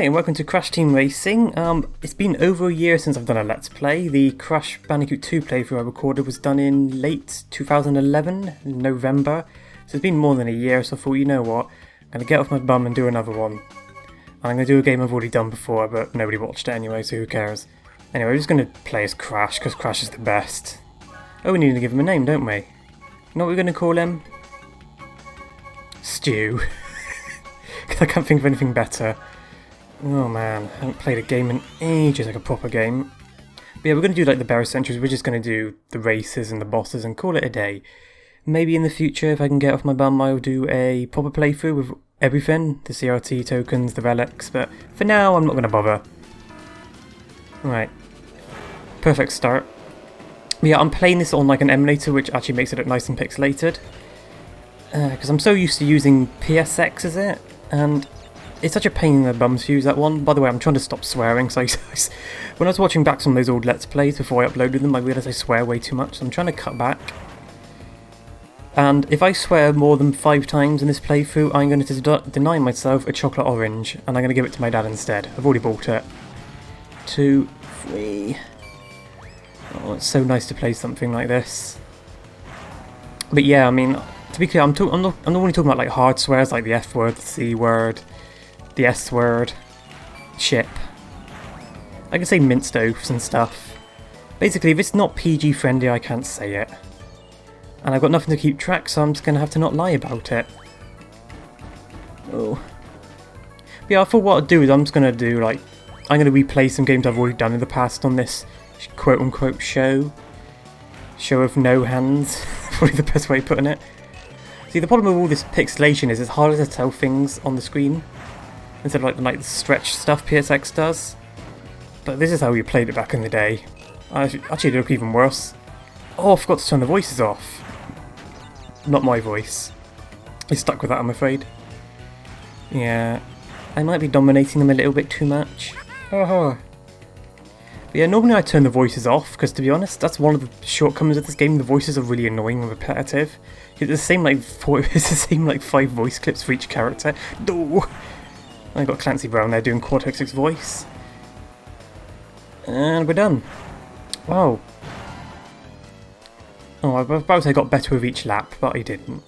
Hi and welcome to Crash Team Racing. It's been over a year since I've done a Let's Play. The Crash Bandicoot 2 playthrough I recorded was done in late 2011, November. So it's been more than a year, so I thought, you know what, I'm going to get off my bum and do another one. And I'm going to do a game I've already done before, but nobody watched it anyway, so who cares. Anyway, we're just going to play as Crash, because Crash is the best. Oh, we need to give him a name, don't we? You know what we're going to call him? Stew. Because I can't think of anything better. Oh man, I haven't played a game in ages, like a proper game. But yeah, we're going to do like the Barrow Centuries, we're just going to do the races and the bosses and call it a day. Maybe in the future, if I can get off my bum, I'll do a proper playthrough with everything. The CRT tokens, the relics, but for now, I'm not going to bother. Right. Perfect start. But yeah, I'm playing this on like an emulator, which actually makes it look nice and pixelated. Because I'm so used to using PSX, is it? And it's such a pain in the bum to use that one. By the way, I'm trying to stop swearing, so when I was watching back some of those old Let's Plays before I uploaded them, I realised I swear way too much, so I'm trying to cut back. And if I swear more than 5 times in this playthrough, I'm going to deny myself a chocolate orange, and I'm going to give it to my dad instead. I've already bought it. 2, 3... Oh, it's so nice to play something like this. But yeah, I mean, to be clear, I'm not only talking about like hard swears like the F word, the C word, the S word, ship. I can say minced oaths and stuff. Basically, if it's not PG friendly, I can't say it. And I've got nothing to keep track, so I'm just going to have to not lie about it. Oh. But yeah, I thought what I'd do is I'm just going to do like, I'm going to replay some games I've already done in the past on this quote-unquote show. Show of no hands. Probably the best way of putting it. See, the problem with all this pixelation is it's harder to tell things on the screen instead of like the stretch stuff PSX does. But this is how we played it back in the day. Actually, they look even worse. Oh, I forgot to turn the voices off. Not my voice. He's stuck with that, I'm afraid. Yeah, I might be dominating them a little bit too much. But yeah, normally I turn the voices off, because to be honest, that's one of the shortcomings of this game. The voices are really annoying and repetitive. It's the same like 5 voice clips for each character. No! I got Clancy Brown there doing Cortex voice. And we're done. Wow. Oh, I was about to say I got better with each lap, but I didn't.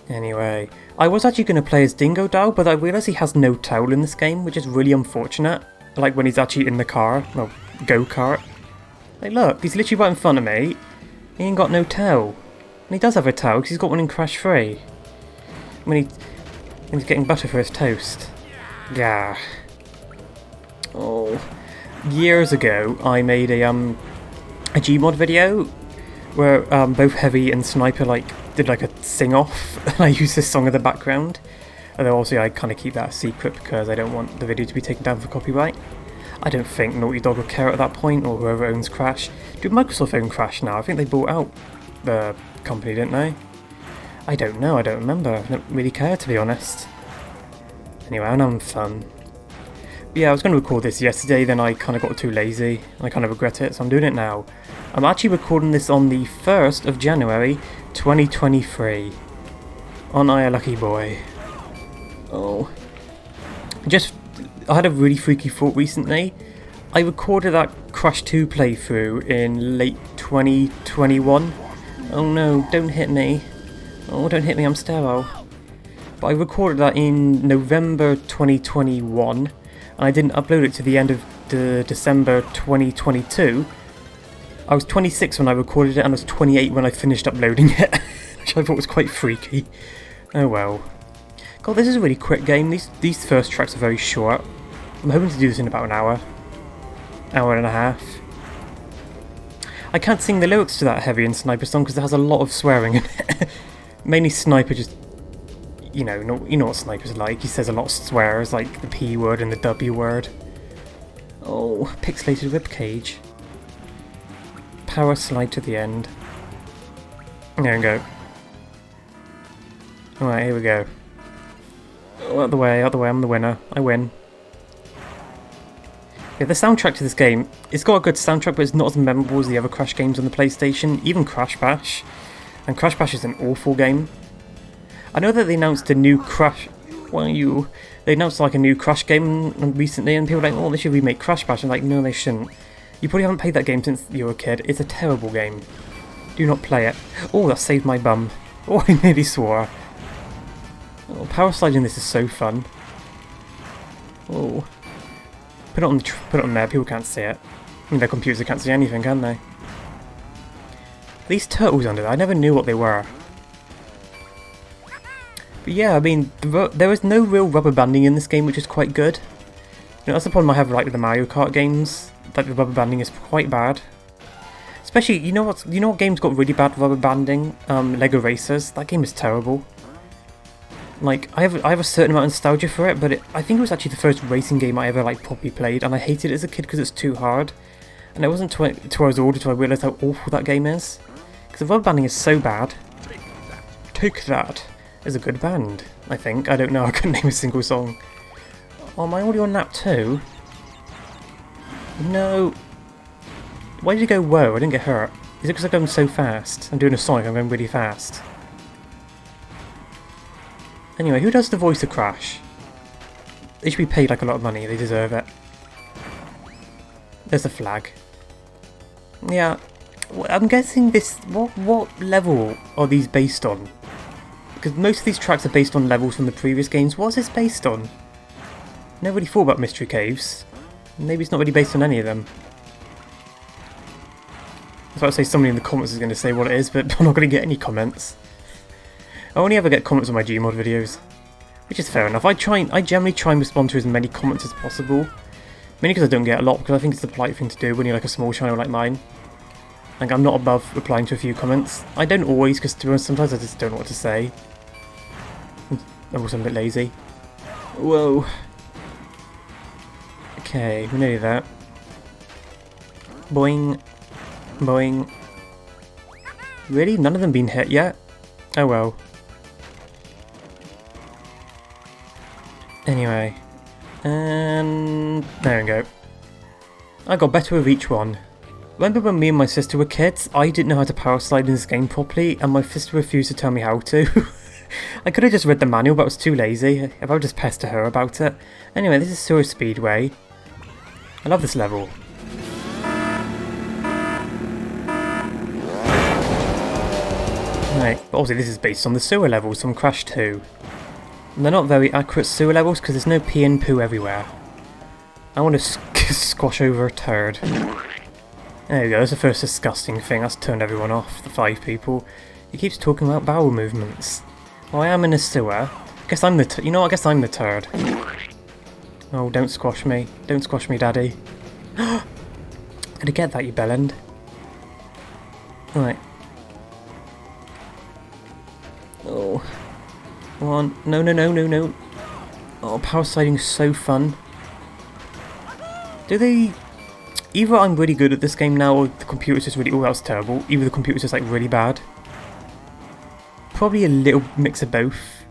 Anyway, I was actually going to play as Dingo Dow, but I realised he has no towel in this game, which is really unfortunate. Like when he's actually in the car, well, go-kart. Like look, he's literally right in front of me. He ain't got no towel. And he does have a towel, because he's got one in Crash 3. When he's getting butter for his toast. Yeah. Oh. Years ago, I made a Gmod video where both Heavy and Sniper did like a sing-off, and I used this song in the background. Although obviously I kind of keep that a secret because I don't want the video to be taken down for copyright. I don't think Naughty Dog will care at that point, or whoever owns Crash. Do Microsoft own Crash now? I think they bought out the company, didn't they? I don't know, I don't remember. I don't really care, to be honest. Anyway, I'm having fun. But yeah, I was going to record this yesterday, then I kind of got too lazy. I kind of regret it, so I'm doing it now. I'm actually recording this on the 1st of January, 2023. On I a Lucky Boy. Oh. I had a really freaky thought recently. I recorded that Crash 2 playthrough in late 2021. Oh no, don't hit me. Oh, don't hit me, I'm sterile. But I recorded that in November 2021, and I didn't upload it to the end of December 2022. I was 26 when I recorded it, and I was 28 when I finished uploading it, which I thought was quite freaky. Oh well. God, this is a really quick game. These first tracks are very short. I'm hoping to do this in about an hour. Hour and a half. I can't sing the lyrics to that Heavy and Sniper song because it has a lot of swearing in it. Mainly Sniper just... You know what Sniper's like. He says a lot of swears, like the P word and the W word. Oh, pixelated ribcage. Power slide to the end. There we go. Alright, here we go. Oh, out the way, I'm the winner. I win. Yeah, the soundtrack to this game, it's got a good soundtrack, but it's not as memorable as the other Crash games on the PlayStation, even Crash Bash. And Crash Bash is an awful game. I know that they announced a new Crash... Why you? They announced like a new Crash game recently, and people are like, oh, they should remake Crash Bash. I'm like, no, they shouldn't. You probably haven't played that game since you were a kid. It's a terrible game. Do not play it. Oh, that saved my bum. Oh, I nearly swore. Oh, power sliding this is so fun. Oh, put it on there. People can't see it. I mean, their computers can't see anything, can they? These turtles under there, I never knew what they were. But yeah, I mean, there was no real rubber banding in this game, which is quite good. You know, that's the problem I have like with the Mario Kart games. That the rubber banding is quite bad. Especially, you know what game's got really bad rubber banding? Lego Racers. That game is terrible. Like, I have a certain amount of nostalgia for it, but I think it was actually the first racing game I ever like properly played, and I hated it as a kid because it's too hard. And it wasn't until I was older till I realised how awful that game is. Because the rubber banding is so bad. Take That is a good band, I think. I don't know, I couldn't name a single song. Oh, am I already on lap 2? No. Why did you go whoa? I didn't get hurt. Is it because I'm going so fast? I'm doing a Sonic, I'm going really fast. Anyway, who does the voice of Crash? They should be paid like a lot of money, they deserve it. There's a flag. Yeah, I'm guessing this... What level are these based on? Because most of these tracks are based on levels from the previous games. What's this based on? Never really thought about Mystery Caves. Maybe it's not really based on any of them. I was about to say somebody in the comments is going to say what it is, but I'm not going to get any comments. I only ever get comments on my Gmod videos, which is fair enough. I generally try and respond to as many comments as possible. Mainly because I don't get a lot, because I think it's the polite thing to do when you're like a small channel like mine. Like, I'm not above replying to a few comments. I don't always, because to be honest, sometimes I just don't know what to say. I'm also a bit lazy. Whoa. Okay, we're nearly there. Boing. Boing. Really? None of them been hit yet? Oh well. Anyway. And there we go. I got better with each one. Remember when me and my sister were kids? I didn't know how to power slide in this game properly, and my sister refused to tell me how to. I could have just read the manual, but I was too lazy. If I would just pester her about it. Anyway, this is Sewer Speedway. I love this level. Right, but obviously this is based on the sewer levels from Crash 2. And they're not very accurate sewer levels because there's no pee and poo everywhere. I want to squash over a turd. There we go, that's the first disgusting thing. That's turned everyone off, the 5 people. He keeps talking about bowel movements. Well, I am in a sewer. I guess I'm the you know what, I guess I'm the turd. Oh, don't squash me. Don't squash me, Daddy. Gotta get that, you bellend. Right. Oh. Come on. No, no, no, no, no. Oh, power sliding is so fun. Do they... Either I'm really good at this game now, or the computer's just really... Oh, that was terrible. Either the computer's just, like, really bad. Probably a little mix of both.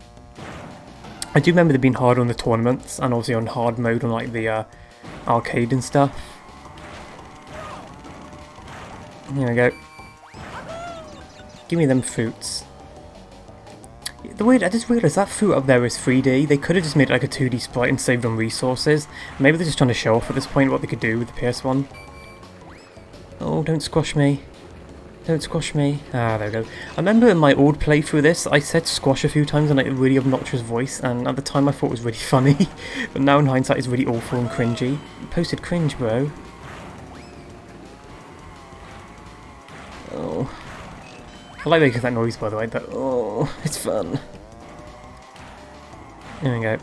I do remember them being hard on the tournaments, and obviously on hard mode on, like, the arcade and stuff. Here we go. Give me them fruits. The weird, I just realised that fruit up there is 3D. They could have just made it like a 2D sprite and saved on resources. Maybe they're just trying to show off at this point what they could do with the PS1. Oh, don't squash me. Don't squash me. Ah, there we go. I remember in my old playthrough this, I said squash a few times in like a really obnoxious voice, and at the time I thought it was really funny. But now in hindsight it's really awful and cringy. You posted cringe, bro. Oh. I like making that noise, by the way, but oh, it's fun. There we go.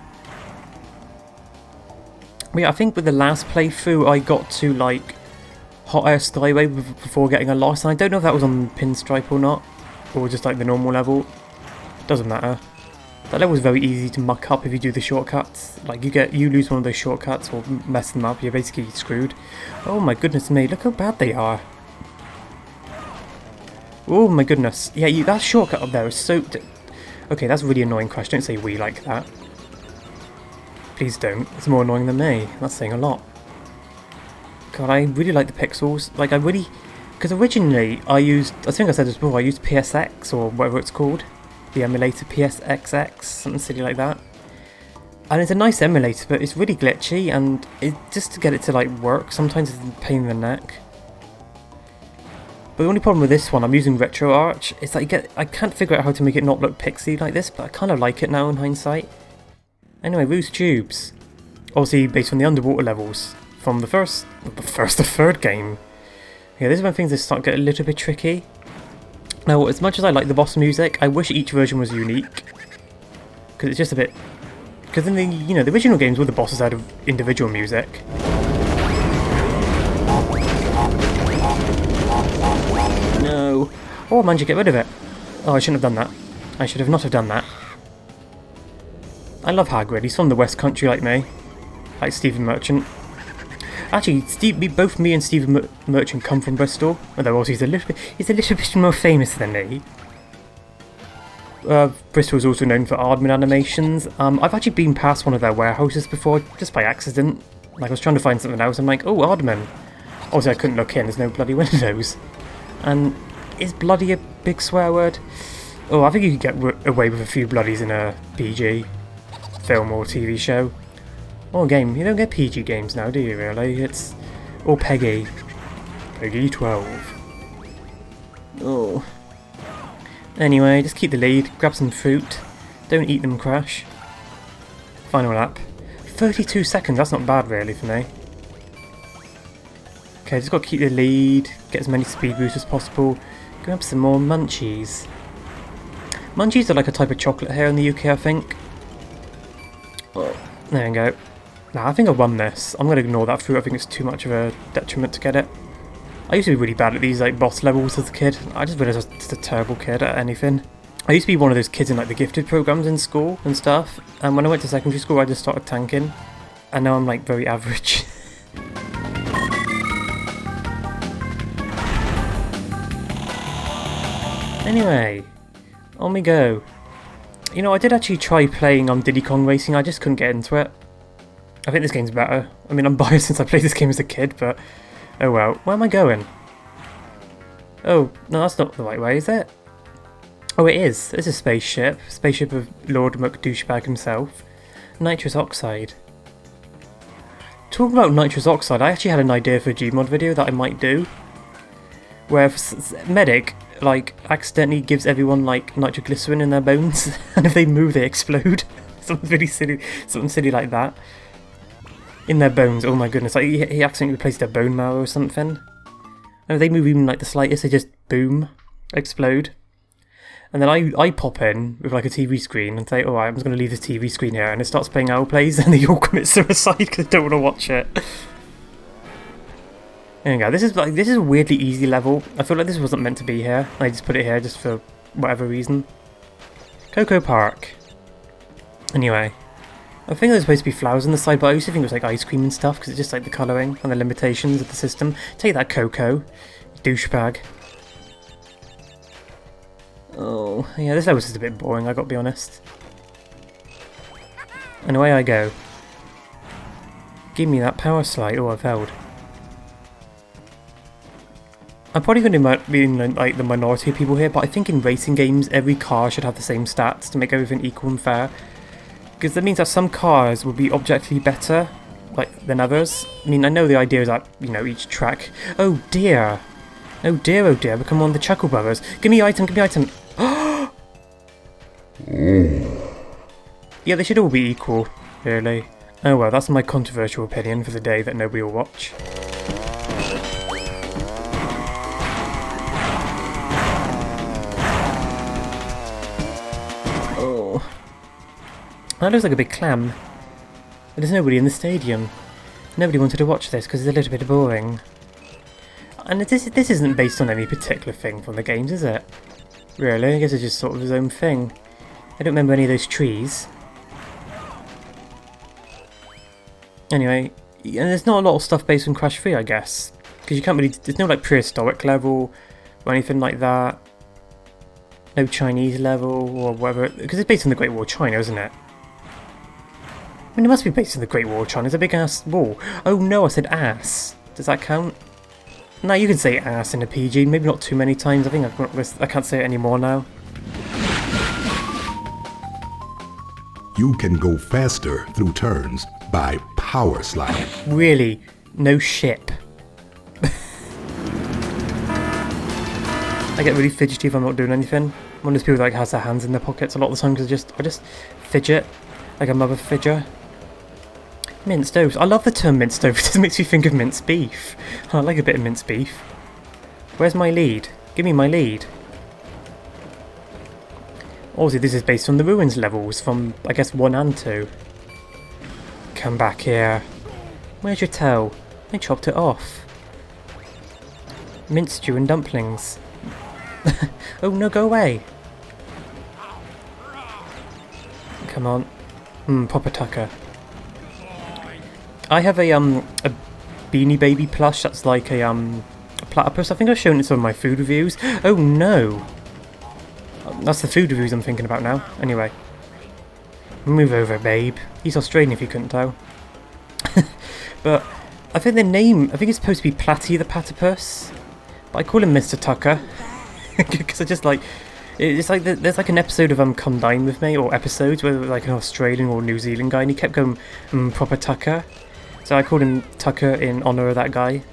But yeah, I think with the last playthrough I got to like Hot Air Skyway before getting a loss, and I don't know if that was on Pinstripe or not, or just like the normal level. Doesn't matter. That level is very easy to muck up if you do the shortcuts. Like you lose one of those shortcuts or mess them up, you're basically screwed. Oh my goodness me, look how bad they are. Oh my goodness. Yeah, that shortcut up there is so... Okay, that's really annoying, Crash. Don't say we like that. Please don't. It's more annoying than me. That's saying a lot. God, I really like the pixels. Like, I really... Because originally, I think I said this before, I used PSX, or whatever it's called. The emulator PSXX, something silly like that. And it's a nice emulator, but it's really glitchy, and just to get it to like work, sometimes it's a pain in the neck. But the only problem with this one, I'm using RetroArch, is that I can't figure out how to make it not look pixely like this, but I kind of like it now in hindsight. Anyway, Roost Tubes. Obviously based on the underwater levels from the third game. Yeah, this is when things start to get a little bit tricky. Now, as much as I like the boss music, I wish each version was unique. Because it's just a bit... Because in the, the original games, all the bosses had individual music. No. Oh, I managed to get rid of it. Oh, I shouldn't have done that. I should have not have done that. I love Hagrid. He's from the West Country like me. Like Stephen Merchant. Actually, both me and Stephen Merchant come from Bristol. Although also he's a little bit more famous than me. Bristol is also known for Aardman animations. I've actually been past one of their warehouses before, just by accident. Like, I was trying to find something else, I'm like, oh, Aardman. Obviously I couldn't look in, there's no bloody windows. And is bloody a big swear word? Oh, I think you could get away with a few bloodies in a PG film or TV show. Or game. You don't get PG games now, do you really? It's all Peggy. Peggy 12. Oh. Anyway, just keep the lead, grab some fruit, don't eat them, Crash. Final lap. 32 seconds, that's not bad really for me. Okay, just got to keep the lead, get as many speed boosts as possible, grab some more munchies. Munchies are like a type of chocolate here in the UK, I think. Oh, there we go. Nah, I think I won this. I'm going to ignore that fruit, I think it's too much of a detriment to get it. I used to be really bad at these like boss levels as a kid. I just realised I was just a terrible kid at anything. I used to be one of those kids in like the gifted programs in school and stuff. And when I went to secondary school I just started tanking. And now I'm like very average. Anyway, on we go. You know, I did actually try playing on Diddy Kong Racing, I just couldn't get into it. I think this game's better. I mean, I'm biased since I played this game as a kid, but... Oh well, where am I going? Oh, no, that's not the right way, is it? Oh, it is. It's a spaceship. Spaceship of Lord McDouchebag himself. Nitrous oxide. Talking about nitrous oxide, I actually had an idea for a Gmod video that I might do. Where if Medic, like, accidentally gives everyone, like, nitroglycerin in their bones, and if they move, they explode. Something really silly, something silly like that. In their bones, oh my goodness, like he accidentally replaced their bone marrow or something. And if they move even like the slightest, they just boom, explode. And then I pop in with like a TV screen and say, alright, I'm just going to leave this TV screen here, and it starts playing Owl Plays and they all commit suicide because they don't want to watch it. There you go, this is a weirdly easy level. I feel like this wasn't meant to be here. I just put it here just for whatever reason. Cocoa Park. Anyway. I think there's supposed to be flowers on the side, but I used to think it was like ice cream and stuff, because it's just like the colouring and the limitations of the system. Take that, Coco. Douchebag. Oh, yeah, this level's just a bit boring, I gotta be honest. And away I go. Give me that power slide. Oh, I failed. I'm probably going to be in like the minority of people here, but I think in racing games, every car should have the same stats to make everything equal and fair. Because that means that some cars will be objectively better, like, than others. I mean, I know the idea is that, you know, each track... Oh dear! Oh dear, we come on the Chuckle Brothers. Give me item, give me item! Yeah, they should all be equal, really. Oh well, that's my controversial opinion for the day that nobody will watch. That looks like a big clam. But there's nobody in the stadium. Nobody wanted to watch this because it's a little bit boring. And this isn't based on any particular thing from the games, is it? Really? I guess it's just sort of his own thing. I don't remember any of those trees. Anyway, and there's not a lot of stuff based on Crash 3, I guess. Because you can't really... There's no like prehistoric level or anything like that. No Chinese level or whatever. Because it's based on the Great Wall of China, isn't it? I mean, it must be based on the Great Wall of China. It's a big ass wall. Oh no, I said ass. Does that count? No, you can say ass in a PG. Maybe not too many times. I think I can't say it anymore now. You can go faster through turns by power sliding. Really? No ship. I get really fidgety if I'm not doing anything. I'm one of those people that like, has their hands in their pockets a lot of the time because I just fidget like a mother fidger. Minced toast. I love the term minced toast. It makes me think of minced beef. I like a bit of minced beef. Where's my lead? Give me my lead. Also, this is based on the ruins levels from, I guess, 1 and 2. Come back here. Where's your tail? I chopped it off. Minced stew and dumplings. Oh no, go away. Come on. Proper Tucker. I have a Beanie Baby plush that's like a platypus. I think I've shown it in some of my food reviews. Oh no! That's the food reviews I'm thinking about now. Anyway. Move over, babe. He's Australian if you couldn't tell. But I think it's supposed to be Platty the platypus. But I call him Mr. Tucker. Because I just like... It's like there's like an episode of Come Dine With Me, or episodes where like an Australian or New Zealand guy and he kept going, proper Tucker. So I called him Tucker in honour of that guy.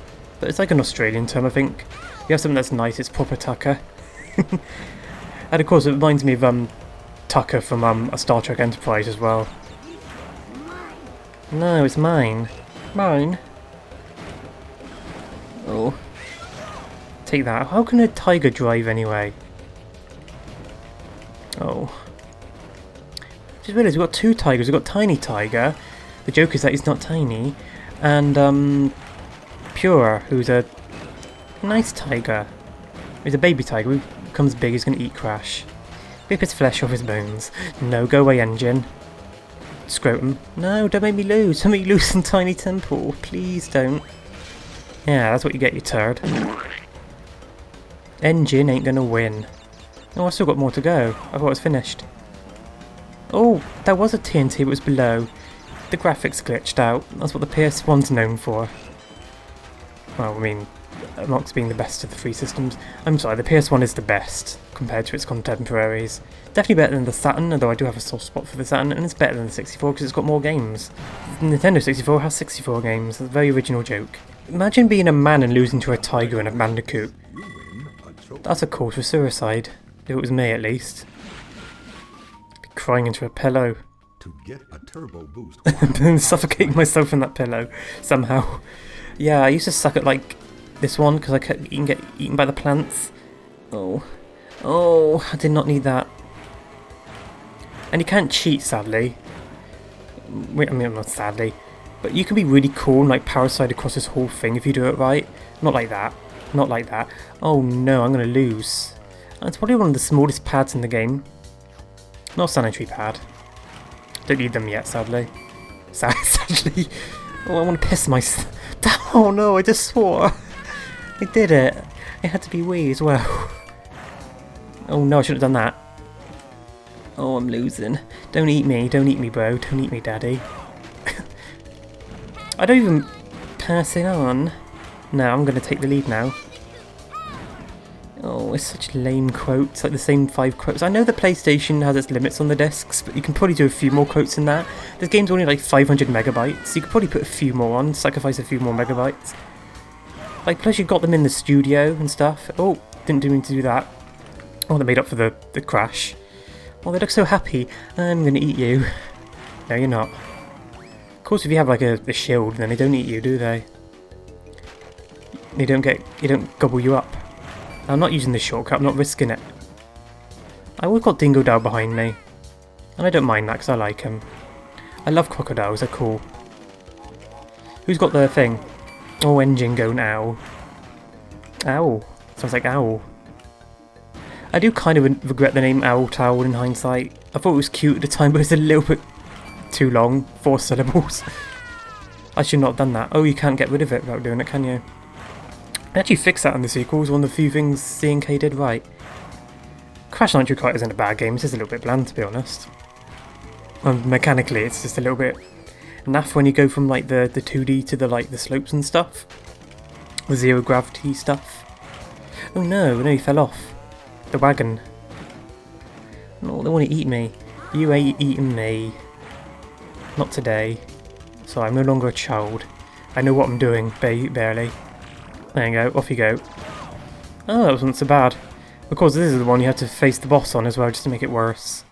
But it's like an Australian term, I think. If you have something that's nice, it's proper Tucker. And of course it reminds me of Tucker from a Star Trek Enterprise as well. No, it's mine. Mine? Oh. Take that. How can a tiger drive anyway? Oh. Just realised we've got 2 tigers. We've got Tiny Tiger. The joke is that he's not tiny. And Pure, who's a nice tiger. He's a baby tiger. When he becomes big, he's going to eat Crash. Rip his flesh off his bones. No, go away, engine. Scrotum. No, don't make me lose. Don't make me lose some Tiny Temple. Please don't. Yeah, that's what you get, you turd. Engine ain't gonna win. Oh, I still got more to go. I thought it was finished. Oh, there was a TNT that was below. The graphics glitched out. That's what the PS1's known for. Well, I mean, amongst being the best of the 3 systems. I'm sorry, the PS1 is the best compared to its contemporaries. Definitely better than the Saturn, although I do have a soft spot for the Saturn, and it's better than the 64 because it's got more games. The Nintendo 64 has 64 games. It's a very original joke. Imagine being a man and losing to a tiger in a Bandicoot. That's a cause for suicide. If it was me, at least. I'd be crying into a pillow. To get a turbo boost. And suffocating myself in that pillow, somehow. Yeah, I used to suck at, like, this one, because I kept getting eaten by the plants. Oh. Oh, I did not need that. And you can't cheat, sadly. I mean, not sadly. But you can be really cool and, like, parasite across this whole thing if you do it right. Not like that. Not like that. Oh no, I'm going to lose. It's probably one of the smallest pads in the game. Not a sanitary pad. Don't need them yet, sadly. Sadly. Oh, I want to piss myself. Oh no, I just swore. I did it. It had to be wee as well. Oh no, I shouldn't have done that. Oh, I'm losing. Don't eat me, bro. Don't eat me, daddy. I don't even pass it on. No, I'm going to take the lead now. Oh, it's such lame quotes, like the same 5 quotes. I know the PlayStation has its limits on the discs, but you can probably do a few more quotes than that. This game's only like 500 megabytes, you could probably put a few more on, sacrifice a few more megabytes. Like, plus you got them in the studio and stuff. Oh, didn't mean to do that. Oh, they made up for the crash. Oh, they look so happy. I'm gonna eat you. No, you're not. Of course, if you have like a shield, then they don't eat you, do they? They don't gobble you up. I'm not using this shortcut, I'm not risking it. I always got Dingo Dow behind me. And I don't mind that because I like him. I love crocodiles, they're cool. Who's got the thing? Oh, engine going ow. Owl. Sounds like owl. I do kind of regret the name OwlTowel in hindsight. I thought it was cute at the time, but it's a little bit too long. 4 syllables. I should not have done that. Oh, you can't get rid of it without doing it, can you? I actually fixed that in the sequels, one of the few things C&K did right. Crash Nitro Kart isn't a bad game, it's just a little bit bland to be honest. Mechanically it's just a little bit naff when you go from like the 2D to the slopes and stuff. The zero gravity stuff. Oh no, he fell off. The wagon. No, they want to eat me. You ain't eating me. Not today. So I'm no longer a child. I know what I'm doing, barely. There you go, off you go. Oh, that wasn't so bad. Of course, this is the one you have to face the boss on as well, just to make it worse.